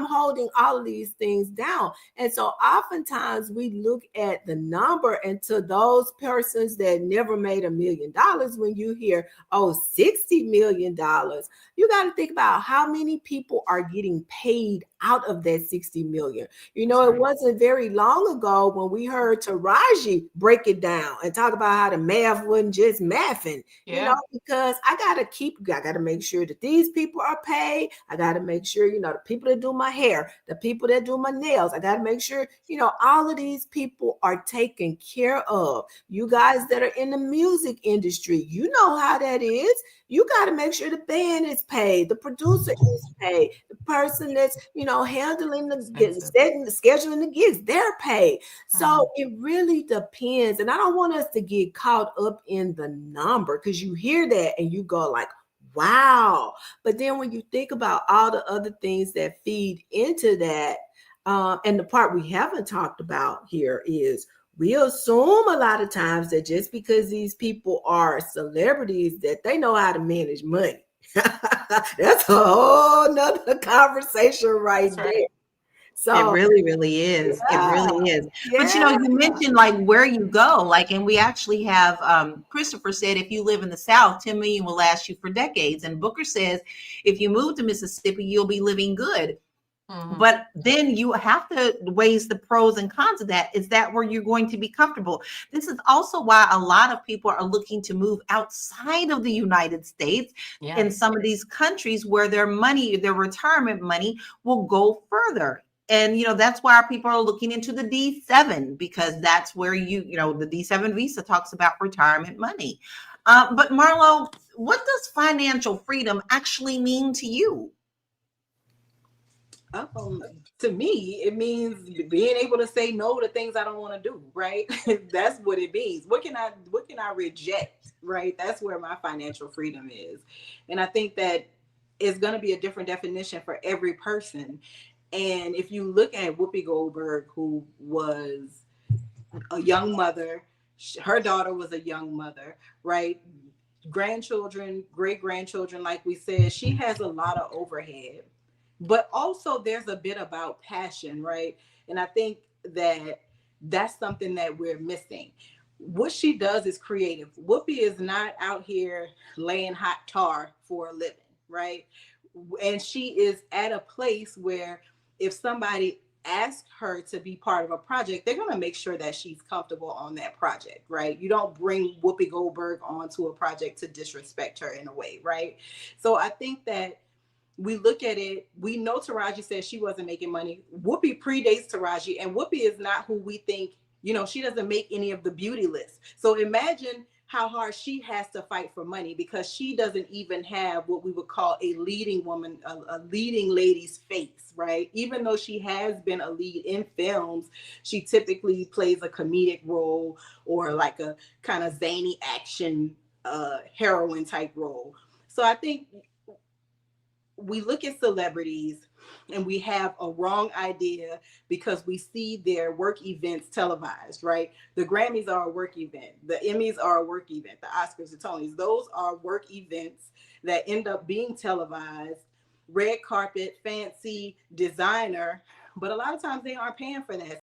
I'm holding all of these things down. And so oftentimes we look at the number, and to those persons that never made $1 million, when you hear, oh, $60 million, you got to think about how many people are getting paid out of that 60 million. You know, it wasn't very long ago when we heard Taraji break it down and talk about how the math wasn't just mathing, you know, because I got to make sure that these people are paid. I got to make sure, you know, the people that do my hair, the people that do my nails, I got to make sure, you know, all of these people are taken care of. You guys that are in the music industry, you know how that is. You got to make sure the band is paid, the producer is paid, the person that's, you know, handling setting, scheduling the gigs, they're paid. So it really depends. And I don't want us to get caught up in the number, because you hear that and you go like, wow. But then when you think about all the other things that feed into that, and the part we haven't talked about here is, we assume a lot of times that just because these people are celebrities that they know how to manage money. That's a whole nother conversation right there. So it really, really is. It yeah, really is. But you yeah. know, you mentioned like where you go, like, and we actually have Christopher said if you live in the South, 10 million will last you for decades. And Booker says if you move to Mississippi, you'll be living good. But then you have to weigh the pros and cons of that. Is that where you're going to be comfortable? This is also why a lot of people are looking to move outside of the United States in some of these countries where their money, their retirement money will go further. And, you know, that's why our people are looking into the D7, because that's where you know, the D7 visa talks about retirement money. But Marlo, what does financial freedom actually mean to you? To me, it means being able to say no to things I don't want to do, right? That's what it means. What can I reject, right? That's where my financial freedom is. And I think that it's going to be a different definition for every person. And if you look at Whoopi Goldberg, who was a young mother, her daughter was a young mother, right? Grandchildren, great grandchildren, like we said, she has a lot of overhead, but also there's a bit about passion, right? And I think that that's something that we're missing. What she does is creative. Whoopi is not out here laying hot tar for a living, right? And she is at a place where if somebody asks her to be part of a project, they're going to make sure that she's comfortable on that project, right? You don't bring Whoopi Goldberg onto a project to disrespect her in a way, right? So I think that we look at it, we know Taraji said she wasn't making money. Whoopi predates Taraji, and Whoopi is not who we think, you know, she doesn't make any of the beauty lists. So imagine how hard she has to fight for money, because she doesn't even have what we would call a leading woman, a leading lady's face, right? Even though she has been a lead in films, she typically plays a comedic role or like a kind of zany action heroine type role. So I think we look at celebrities and we have a wrong idea because we see their work events televised, right? The Grammys are a work event. The Emmys are a work event. The Oscars, the Tonys, those are work events that end up being televised, red carpet, fancy, designer, but a lot of times they aren't paying for that.